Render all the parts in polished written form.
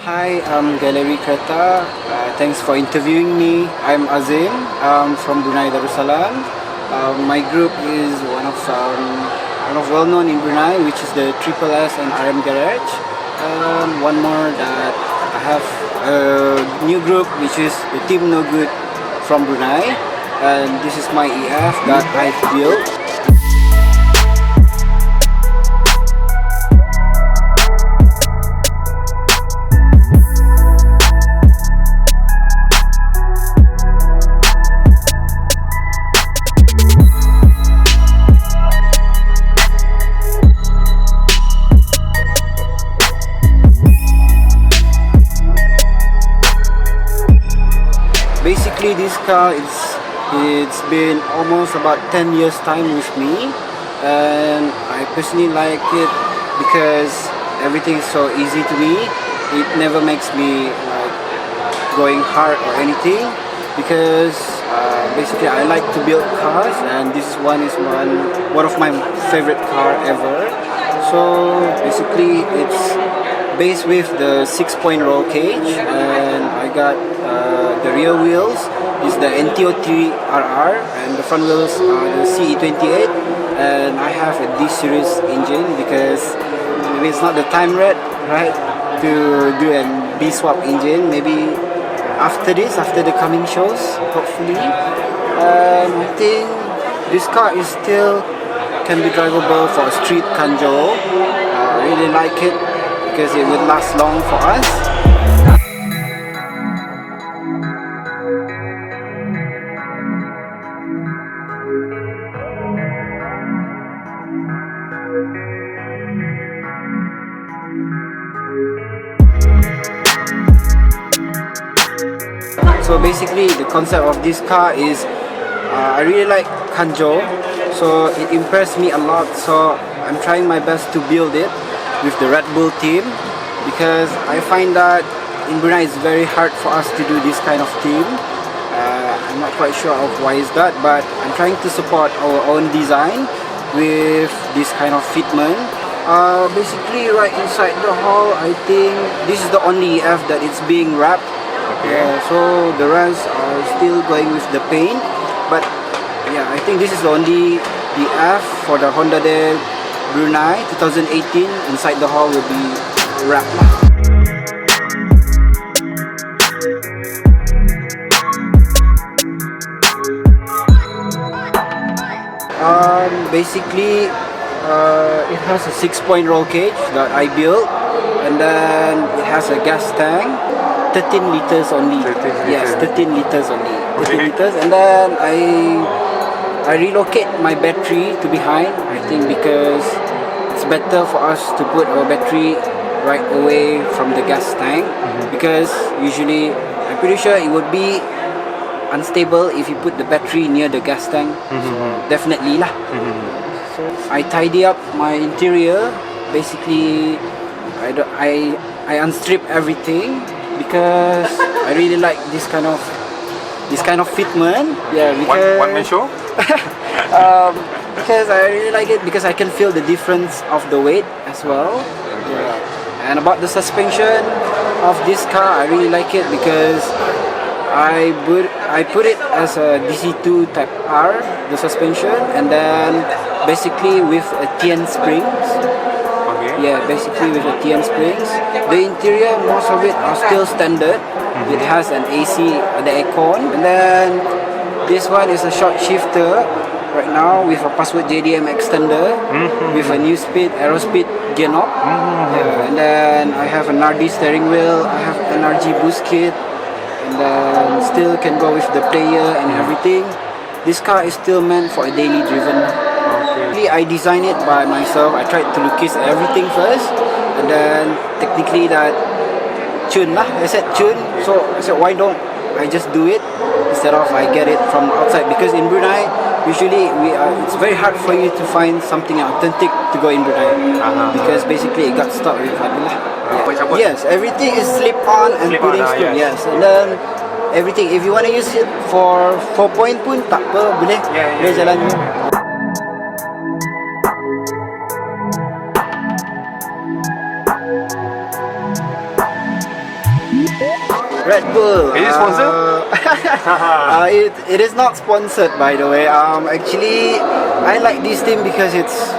Hi, I'm Galeri Kereta. Thanks for interviewing me. I'm Azim from Brunei Darussalam. My group is one of well known in Brunei, which is the Triple S and RM Garage. One more that I have a new group, which is the Team No Good from Brunei, and this is my EF that I've built. Basically, this car it's been almost about 10 years time with me, and I personally like it because everything is so easy to me. It never makes me like going hard or anything, because basically I like to build cars, and this one is one of my favorite car ever. So basically it's based with the 6-point roll cage, and I got the rear wheels is the NTO3RR, and the front wheels are the CE28, and I have a D series engine because maybe it's not the time yet, right, to do a B swap engine. Maybe after the coming shows, hopefully. I think this car is still can be drivable for street kanjo. I really like it because it will last long for us. So basically the concept of this car is I really like kanjo, so it impressed me a lot, so I'm trying my best to build it with the Red Bull team, because I find that in Brunei it's very hard for us to do this kind of team. I'm not quite sure of why is that, but I'm trying to support our own design with this kind of fitment. Basically right inside the hull, I think this is the only EF that it's being wrapped. So the rest are still going with the paint, but yeah, I think this is the only EF for the Honda Day Brunei 2018. Inside the hull will be wrapped. Basically it has a 6-point roll cage that I built, and then it has a gas tank, 13 liters only. 13 liters only. 13 liters, and then I relocate my battery to behind, I think, because it's better for us to put our battery right away from the gas tank, because usually I'm pretty sure it would be unstable if you put the battery near the gas tank. So definitely lah. So I tidy up my interior. Basically I unstrip everything because I really like this kind of fitment. Yeah, because one man show. Because I really like it because I can feel the difference of the weight as well. Yeah. And about the suspension of this car, I really like it because I put it as a DC2 type R, the suspension, and then basically with a TN springs. Yeah, basically with the TN springs. The interior, most of it are still standard. It has an AC, the aircon, and then this one is a short shifter right now with a password JDM extender with a new speed, aerospeed gear knob. And then I have an RD steering wheel, I have an RG boost kit, and then still can go with the player and everything. This car is still meant for a daily driven. I designed it by myself. I tried to locate everything first, and then technically that tune lah. I said tune, so I said why don't I just do it instead of I get it from outside, because in Brunei usually it's very hard for you to find something authentic to go in Brunei, because basically it got stuck with Alhamdulillah. Yes, everything is slip on and putting screw. Yes, and then everything, if you want to use it for 4-point pun tak apa, boleh jalan. Red Bull. Is it sponsored? It is not sponsored, by the way. Actually, I like this team because it's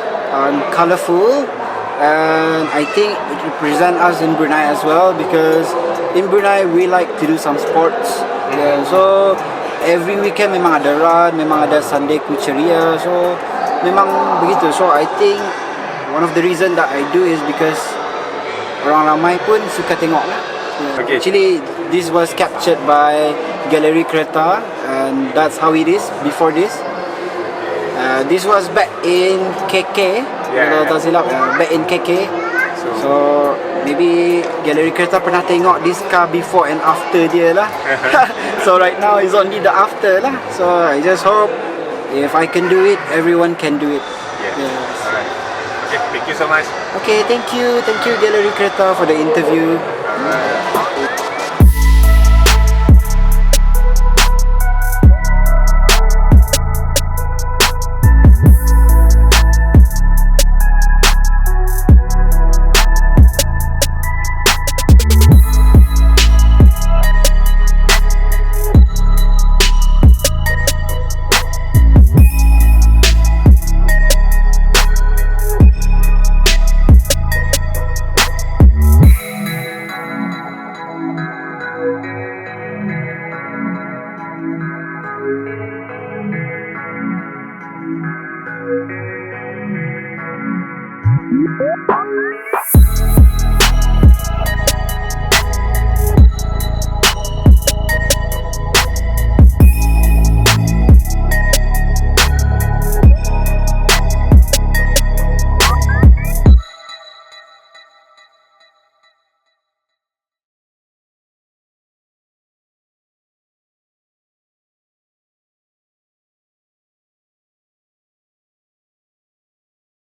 colorful, and I think it represents us in Brunei as well. Because in Brunei we like to do some sports. Yeah, so every weekend memang ada run, memang ada Sunday kuceria. So memang begitu. So I think one of the reason that I do is because orang ramai pun suka tengok lah. Okay. Actually, this was captured by Galeri Kereta, and that's how it is before this. This was back in KK, kalau tak silap, back in KK. So maybe Galeri Kereta pernah tengok this car before and after dia lah. So right now it's only the after lah. So I just hope if I can do it, everyone can do it. Yes. Alright. Okay, thank you so much. Okay, thank you Galeri Kereta for the interview.